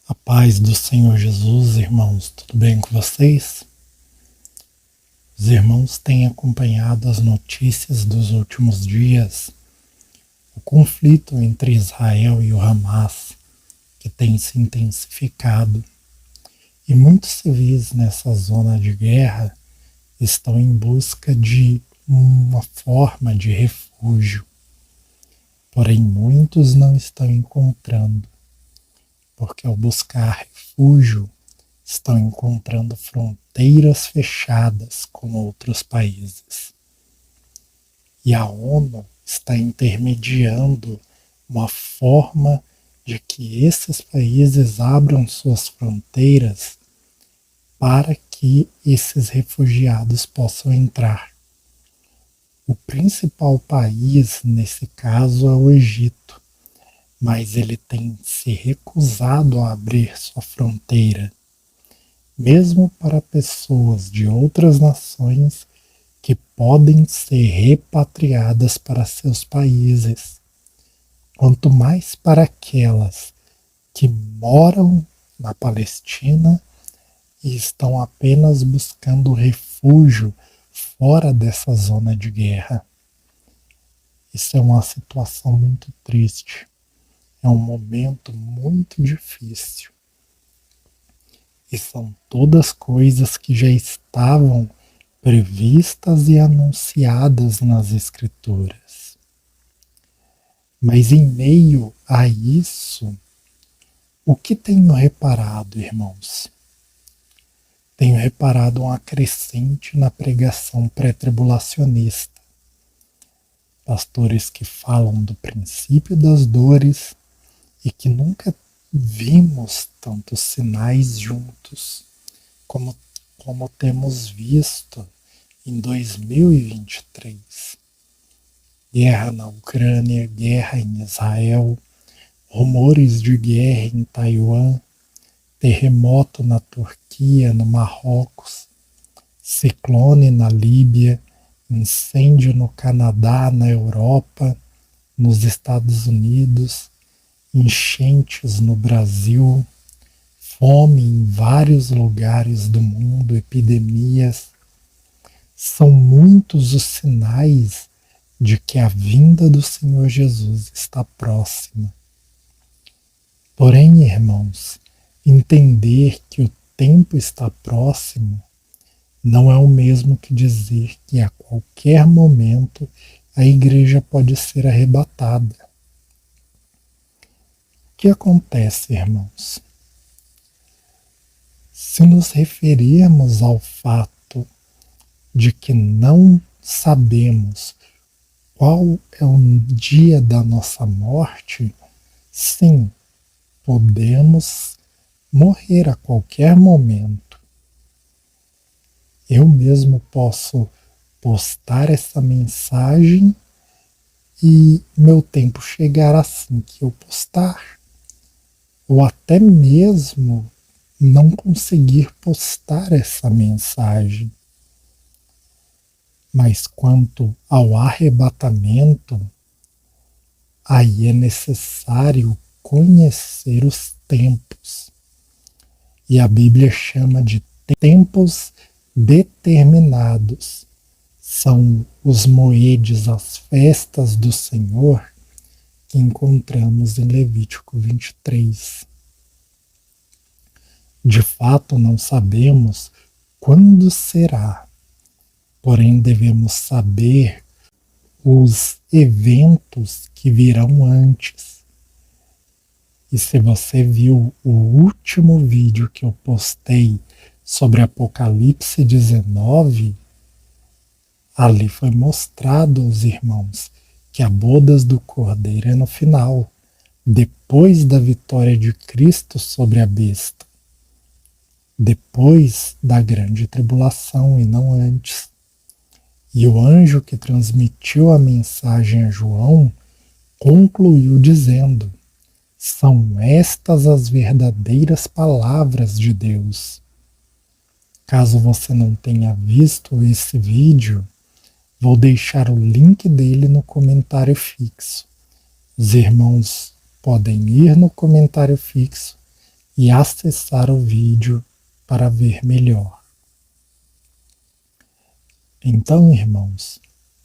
A paz do Senhor Jesus, irmãos, tudo bem com vocês? Os irmãos têm acompanhado as notícias dos últimos dias, o conflito entre Israel e o Hamas, que tem se intensificado, e muitos civis nessa zona de guerra estão em busca de uma forma de refúgio, porém muitos não estão encontrando, porque ao buscar refúgio estão encontrando fronteiras fechadas com outros países. E a ONU está intermediando uma forma de que esses países abram suas fronteiras para que esses refugiados possam entrar. O principal país nesse caso é o Egito, mas ele tem se recusado a abrir sua fronteira, mesmo para pessoas de outras nações que podem ser repatriadas para seus países, quanto mais para aquelas que moram na Palestina e estão apenas buscando refúgio fora dessa zona de guerra. Isso é uma situação muito triste. É um momento muito difícil. E são todas coisas que já estavam previstas e anunciadas nas Escrituras. Mas em meio a isso, o que tenho reparado, irmãos? Tenho reparado um acrescente na pregação pré-tribulacionista. Pastores que falam do princípio das dores e que nunca vimos tantos sinais juntos como temos visto em 2023. Guerra na Ucrânia, guerra em Israel, rumores de guerra em Taiwan, terremoto na Turquia, no Marrocos, ciclone na Líbia, incêndio no Canadá, na Europa, nos Estados Unidos, enchentes no Brasil, fome em vários lugares do mundo, epidemias. São muitos os sinais de que a vinda do Senhor Jesus está próxima. Porém, irmãos, entender que o tempo está próximo não é o mesmo que dizer que a qualquer momento a igreja pode ser arrebatada. O que acontece, irmãos? Se nos referirmos ao fato de que não sabemos qual é o dia da nossa morte, sim, podemos morrer a qualquer momento. Eu mesmo posso postar essa mensagem e meu tempo chegar assim que eu postar. Ou até mesmo não conseguir postar essa mensagem. Mas quanto ao arrebatamento, aí é necessário conhecer os tempos. E a Bíblia chama de tempos determinados. São os moedes, as festas do Senhor, que encontramos em Levítico 23. De fato, não sabemos quando será, porém devemos saber os eventos que virão antes. E se você viu o último vídeo que eu postei sobre Apocalipse 19, ali foi mostrado aos irmãos que a bodas do Cordeiro é no final, depois da vitória de Cristo sobre a besta, depois da grande tribulação e não antes. E o anjo que transmitiu a mensagem a João concluiu dizendo: são estas as verdadeiras palavras de Deus. Caso você não tenha visto esse vídeo, vou deixar o link dele no comentário fixo. Os irmãos podem ir no comentário fixo e acessar o vídeo para ver melhor. Então, irmãos,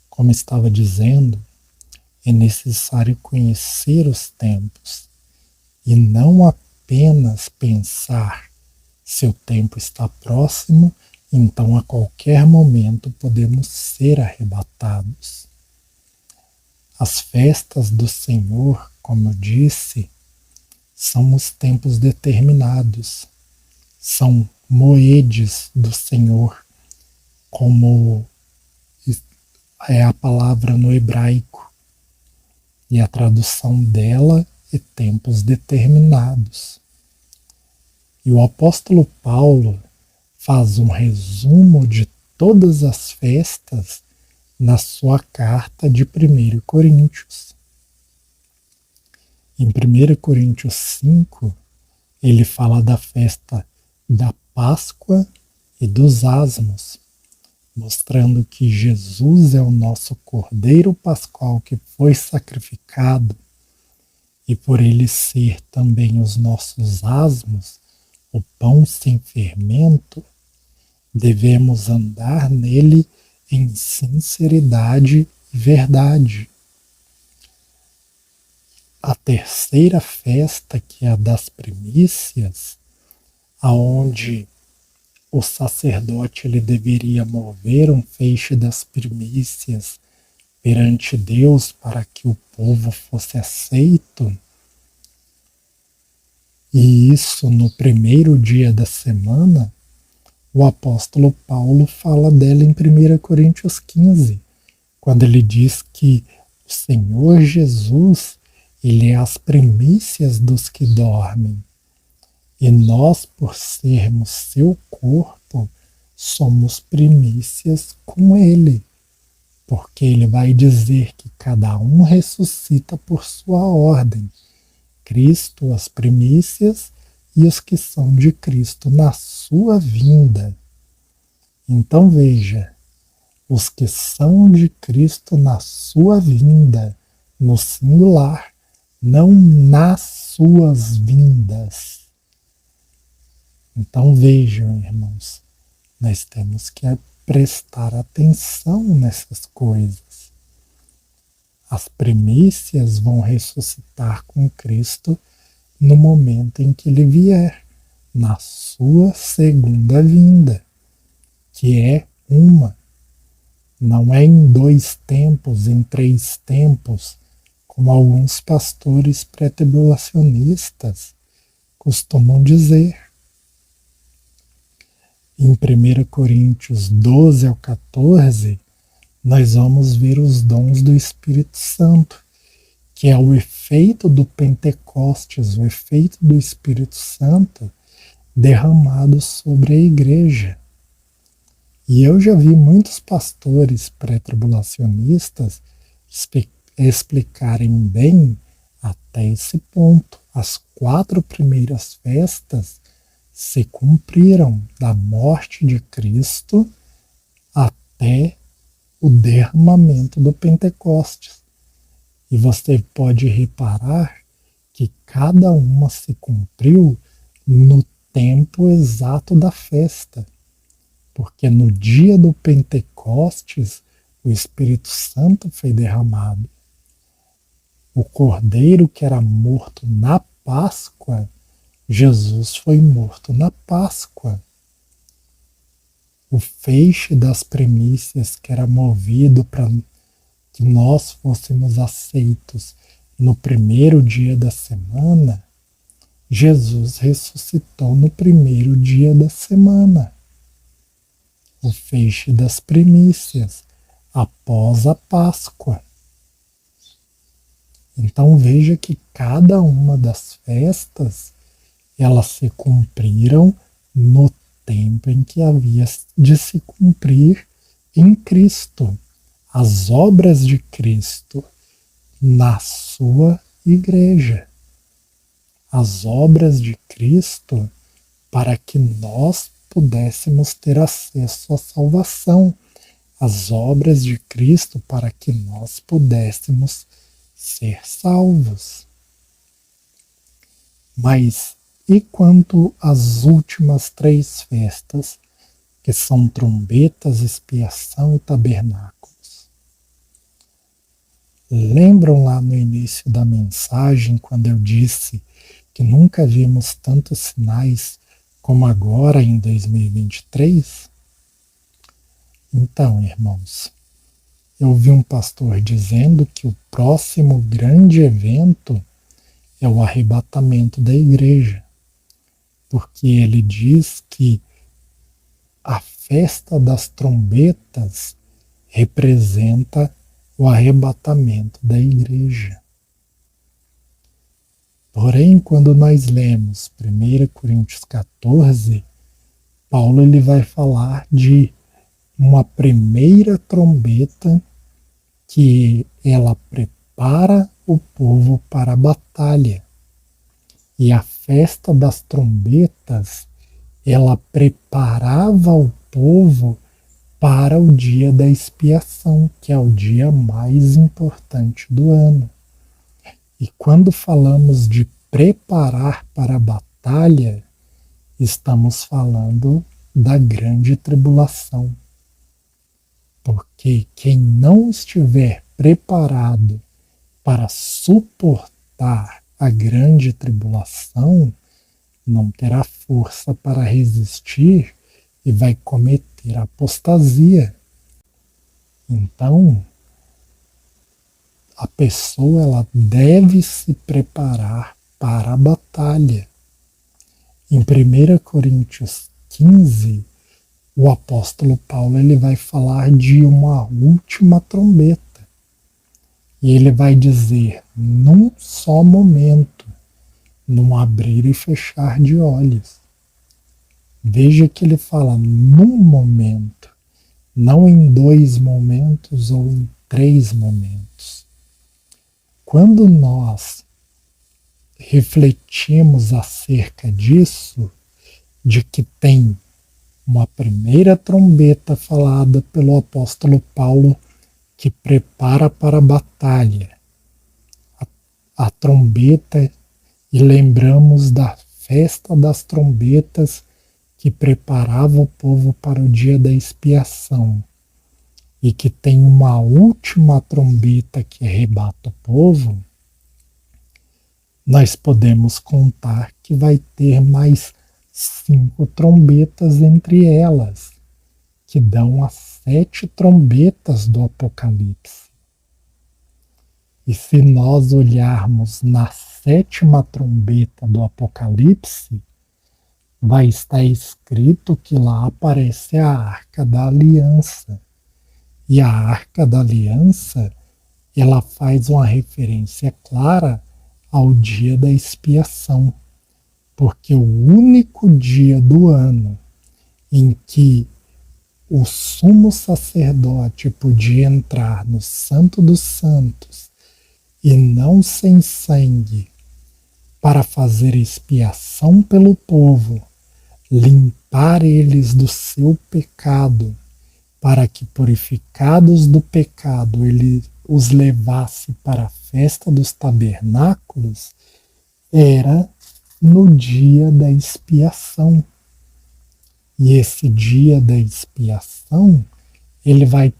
como estava dizendo, é necessário conhecer os tempos e não apenas pensar se o tempo está próximo, então a qualquer momento podemos ser arrebatados. As festas do Senhor, como eu disse, são os tempos determinados, são moedes do Senhor, como é a palavra no hebraico, e a tradução dela é tempos determinados. E o apóstolo Paulo faz um resumo de todas as festas na sua carta de 1 Coríntios. Em 1 Coríntios 5, ele fala da festa da Páscoa e dos asmos, mostrando que Jesus é o nosso Cordeiro Pascual que foi sacrificado, e por ele ser também os nossos asmos, o pão sem fermento, devemos andar nele em sinceridade e verdade. A terceira festa, que é a das primícias, aonde o sacerdote ele deveria mover um feixe das primícias perante Deus para que o povo fosse aceito. E isso no primeiro dia da semana, o apóstolo Paulo fala dela em 1 Coríntios 15, quando ele diz que o Senhor Jesus, ele é as primícias dos que dormem. E nós, por sermos seu corpo, somos primícias com ele. Porque ele vai dizer que cada um ressuscita por sua ordem. Cristo as primícias e os que são de Cristo na sua vinda. Então veja, os que são de Cristo na sua vinda, no singular, não nas suas vindas. Então vejam, irmãos, nós temos que prestar atenção nessas coisas. As primícias vão ressuscitar com Cristo no momento em que ele vier, na sua segunda vinda, que é uma. Não é em 2 tempos, em 3 tempos, como alguns pastores pré-tribulacionistas costumam dizer. Em 1 Coríntios 12 ao 14, nós vamos ver os dons do Espírito Santo, que é o efeito do Pentecostes, o efeito do Espírito Santo derramado sobre a igreja. E eu já vi muitos pastores pré-tribulacionistas explicarem bem até esse ponto. As 4 primeiras festas se cumpriram da morte de Cristo até o derramamento do Pentecostes. E você pode reparar que cada uma se cumpriu no tempo exato da festa. Porque no dia do Pentecostes, o Espírito Santo foi derramado. O cordeiro que era morto na Páscoa, Jesus foi morto na Páscoa. O feixe das primícias que era movido para que nós fôssemos aceitos no primeiro dia da semana, Jesus ressuscitou no primeiro dia da semana. O feixe das primícias, após a Páscoa. Então veja que cada uma das festas, elas se cumpriram no tempo em que havia de se cumprir em Cristo. As obras de Cristo na sua igreja. As obras de Cristo para que nós pudéssemos ter acesso à salvação, as obras de Cristo para que nós pudéssemos ser salvos. Mas E quanto às últimas 3 festas, que são trombetas, expiação e tabernáculos. Lembram lá no início da mensagem, quando eu disse que nunca vimos tantos sinais como agora em 2023? Então, irmãos, eu vi um pastor dizendo que o próximo grande evento é o arrebatamento da igreja, porque ele diz que a festa das trombetas representa o arrebatamento da igreja. Porém, quando nós lemos 1 Coríntios 14, Paulo ele vai falar de uma primeira trombeta que ela prepara o povo para a batalha. E a festa das trombetas, ela preparava o povo para o dia da expiação, que é o dia mais importante do ano. E quando falamos de preparar para a batalha, estamos falando da grande tribulação. Porque quem não estiver preparado para suportar a grande tribulação não terá força para resistir e vai cometer apostasia. Então, a pessoa ela deve se preparar para a batalha. Em 1 Coríntios 15, o apóstolo Paulo ele vai falar de uma última trombeta. E ele vai dizer, num só momento, num abrir e fechar de olhos. Veja que ele fala num momento, não em 2 momentos ou em 3 momentos. Quando nós refletimos acerca disso, de que tem uma primeira trombeta falada pelo apóstolo Paulo que prepara para a batalha, a trombeta, e lembramos da festa das trombetas que preparava o povo para o dia da expiação, e que tem uma última trombeta que arrebata o povo, nós podemos contar que vai ter mais 5 trombetas entre elas, que dão as 7 trombetas do Apocalipse. E se nós olharmos na 7ª trombeta do Apocalipse, vai estar escrito que lá aparece a Arca da Aliança. E a Arca da Aliança, ela faz uma referência clara ao dia da expiação, porque o único dia do ano em que o sumo sacerdote podia entrar no Santo dos Santos e não sem sangue, para fazer expiação pelo povo, limpar eles do seu pecado, para que, purificados do pecado, ele os levasse para a festa dos tabernáculos, era no dia da expiação. E esse dia da expiação, ele vai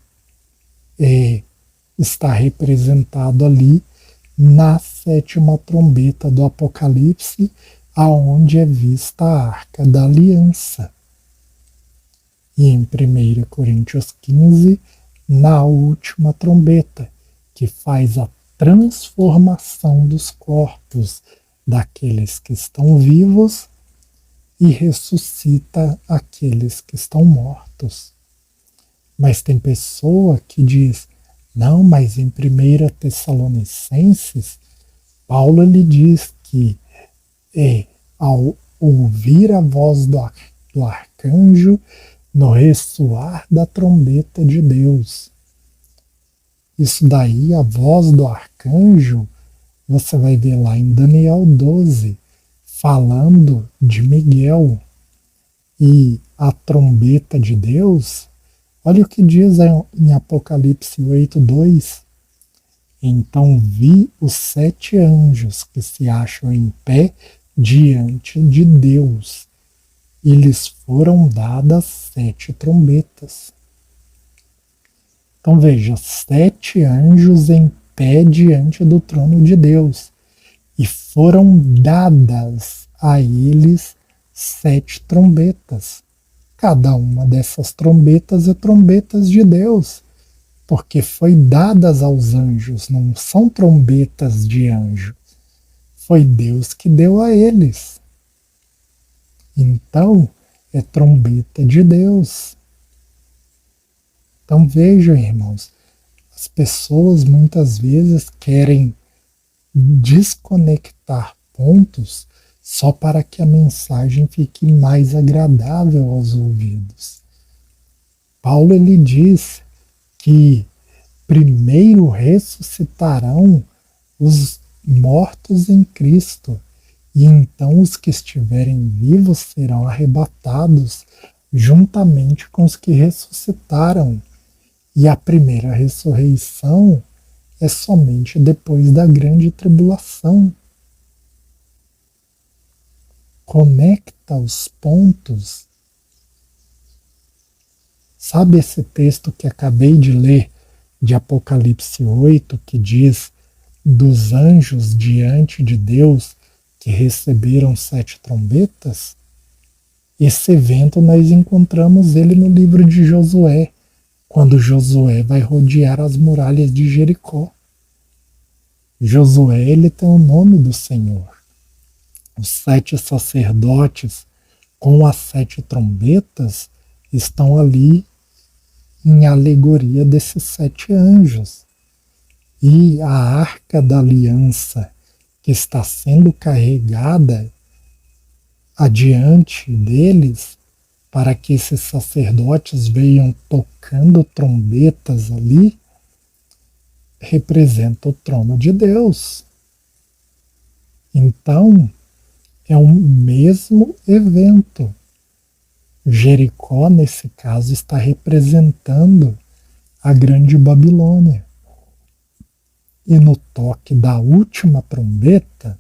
estar representado ali na 7ª trombeta do Apocalipse, aonde é vista a Arca da Aliança. E em 1 Coríntios 15, na última trombeta, que faz a transformação dos corpos daqueles que estão vivos e ressuscita aqueles que estão mortos. Mas tem pessoa que diz, não, mas em 1 Tessalonicenses, Paulo ele diz que ao ouvir a voz do arcanjo, no ressoar da trombeta de Deus. Isso daí, a voz do arcanjo, você vai ver lá em Daniel 12, falando de Miguel. E a trombeta de Deus, olha o que diz em Apocalipse 8:2. Então vi os 7 anjos que se acham em pé diante de Deus e lhes foram dadas 7 trombetas. Então veja, 7 anjos em pé diante do trono de Deus e foram dadas a eles 7 trombetas. Cada uma dessas trombetas é trombetas de Deus, porque foi dadas aos anjos, não são trombetas de anjo. Foi Deus que deu a eles. Então, é trombeta de Deus. Então vejam, irmãos, as pessoas muitas vezes querem desconectar pontos só para que a mensagem fique mais agradável aos ouvidos. Paulo ele diz que primeiro ressuscitarão os mortos em Cristo, e então os que estiverem vivos serão arrebatados juntamente com os que ressuscitaram. E a primeira ressurreição é somente depois da grande tribulação. Conecta os pontos. Sabe esse texto que acabei de ler, de Apocalipse 8, que diz dos anjos diante de Deus que receberam 7 trombetas? Esse evento nós encontramos ele no livro de Josué, quando Josué vai rodear as muralhas de Jericó. Josué, ele tem o nome do Senhor. Os 7 sacerdotes com as 7 trombetas estão ali em alegoria desses 7 anjos. E a arca da aliança que está sendo carregada adiante deles, para que esses sacerdotes venham tocando trombetas ali, representa o trono de Deus. Então, é o mesmo evento. Jericó, nesse caso, está representando a grande Babilônia. E no toque da última trombeta,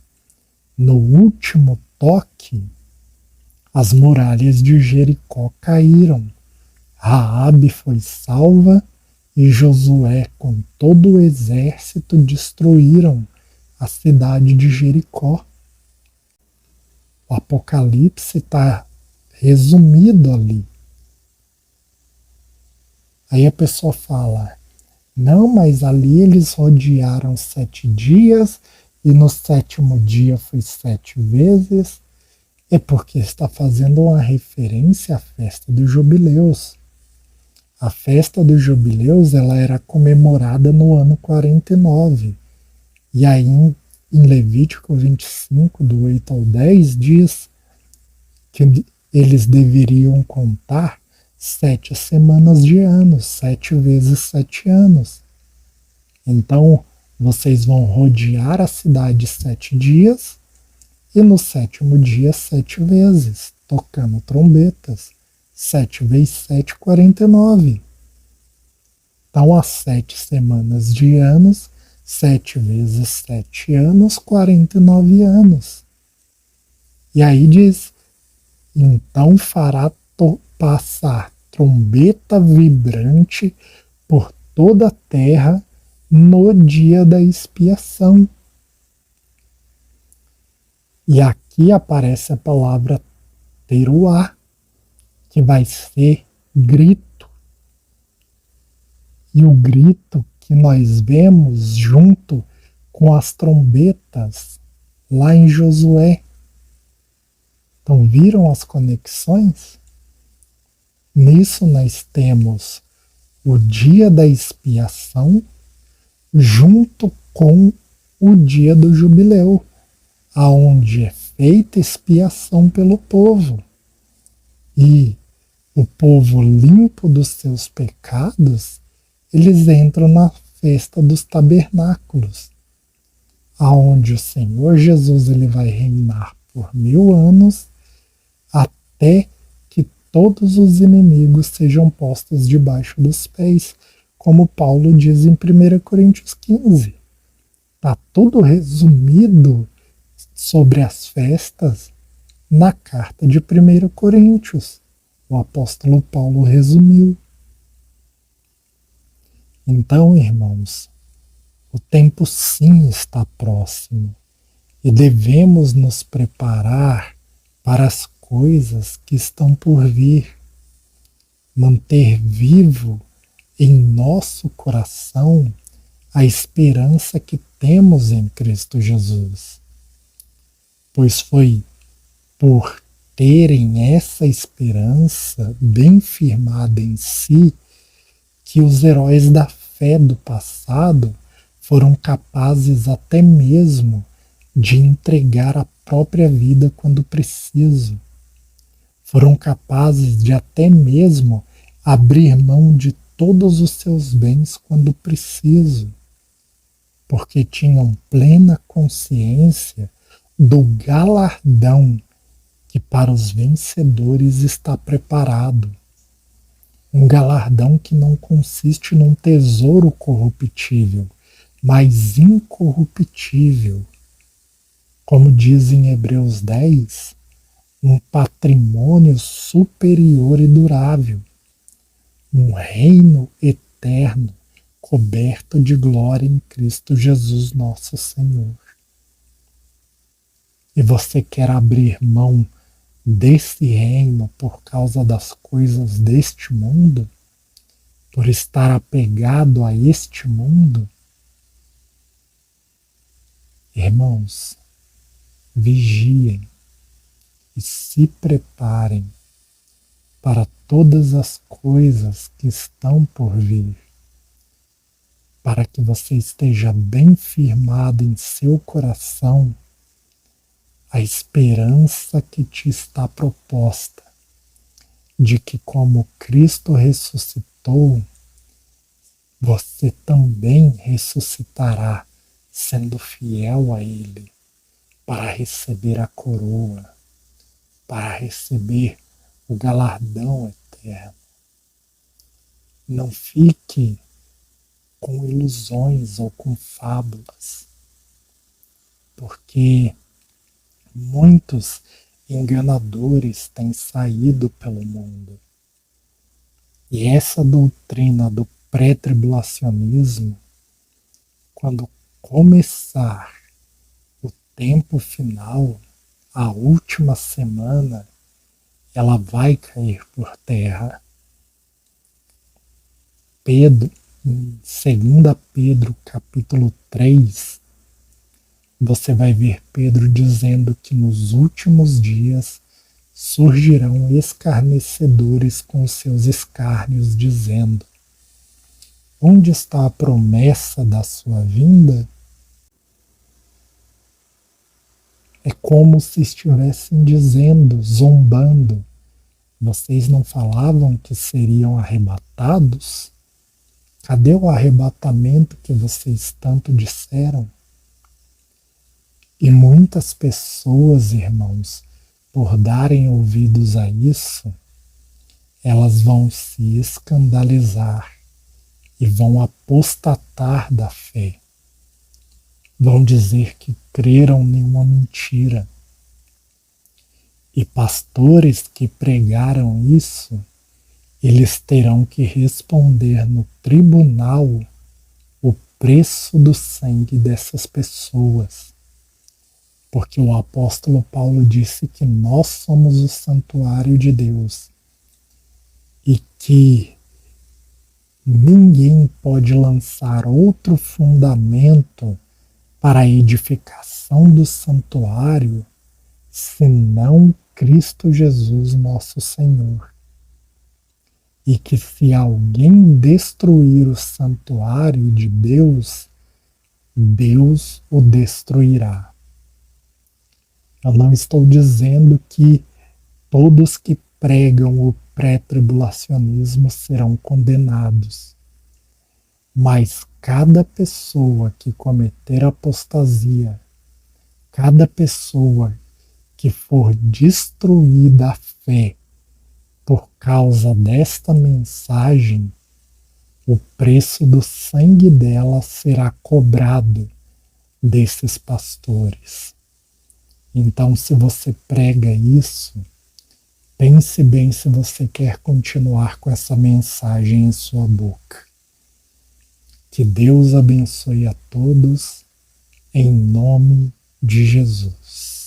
no último toque, as muralhas de Jericó caíram. Raabe foi salva e Josué com todo o exército destruíram a cidade de Jericó. O Apocalipse está resumido ali. Aí a pessoa fala, não, mas ali eles rodearam 7 dias e no 7º dia foi 7 vezes. É porque está fazendo uma referência à festa dos jubileus. A festa dos jubileus ela era comemorada no ano 49. E aí em Levítico 25, do 8 ao 10, diz que eles deveriam contar 7 semanas de anos, 7 vezes 7 anos. Então, vocês vão rodear a cidade 7 dias, e no 7º dia 7 vezes, tocando trombetas. 7 vezes 7, 49. Então, as 7 semanas de anos, 7 vezes 7 anos, 49 anos. E aí diz, então fará passar trombeta vibrante por toda a terra no dia da expiação. E aqui aparece a palavra teruá, que vai ser grito. E o grito que nós vemos junto com as trombetas lá em Josué. Então, viram as conexões? Nisso nós temos o dia da expiação junto com o dia do jubileu, aonde é feita expiação pelo povo. E o povo limpo dos seus pecados, eles entram na festa dos tabernáculos, aonde o Senhor Jesus ele vai reinar por 1000 anos, até que todos os inimigos sejam postos debaixo dos pés, como Paulo diz em 1 Coríntios 15. Está tudo resumido sobre as festas na carta de 1 Coríntios. O apóstolo Paulo resumiu. Então, irmãos, o tempo sim está próximo e devemos nos preparar para as coisas que estão por vir. Manter vivo em nosso coração a esperança que temos em Cristo Jesus. Pois foi por terem essa esperança bem firmada em si que os heróis da fé do passado foram capazes até mesmo de entregar a própria vida quando preciso. Foram capazes de até mesmo abrir mão de todos os seus bens quando preciso, porque tinham plena consciência do galardão que para os vencedores está preparado. Um galardão que não consiste num tesouro corruptível, mas incorruptível. Como diz em Hebreus 10, um patrimônio superior e durável, um reino eterno coberto de glória em Cristo Jesus nosso Senhor. E você quer abrir mão desse reino por causa das coisas deste mundo? Por estar apegado a este mundo? Irmãos, vigiem e se preparem para todas as coisas que estão por vir, para que você esteja bem firmado em seu coração a esperança que te está proposta, de que como Cristo ressuscitou, você também ressuscitará, sendo fiel a Ele, para receber a coroa, para receber o galardão eterno. Não fique com ilusões ou com fábulas, porque muitos enganadores têm saído pelo mundo. E essa doutrina do pré-tribulacionismo, quando começar o tempo final, a última semana, ela vai cair por terra. Pedro, em 2 Pedro, capítulo 3, você vai ver Pedro dizendo que nos últimos dias surgirão escarnecedores com seus escárnios, dizendo: onde está a promessa da sua vinda? É como se estivessem dizendo, zombando: vocês não falavam que seriam arrebatados? Cadê o arrebatamento que vocês tanto disseram? E muitas pessoas, irmãos, por darem ouvidos a isso, elas vão se escandalizar e vão apostatar da fé. Vão dizer que creram em uma mentira. E pastores que pregaram isso, eles terão que responder no tribunal o preço do sangue dessas pessoas. Porque o apóstolo Paulo disse que nós somos o santuário de Deus e que ninguém pode lançar outro fundamento para a edificação do santuário senão Cristo Jesus, nosso Senhor. E que se alguém destruir o santuário de Deus, Deus o destruirá. Eu não estou dizendo que todos que pregam o pré-tribulacionismo serão condenados, mas cada pessoa que cometer apostasia, cada pessoa que for destruída a fé por causa desta mensagem, o preço do sangue dela será cobrado desses pastores. Então, se você prega isso, pense bem se você quer continuar com essa mensagem em sua boca. Que Deus abençoe a todos, em nome de Jesus.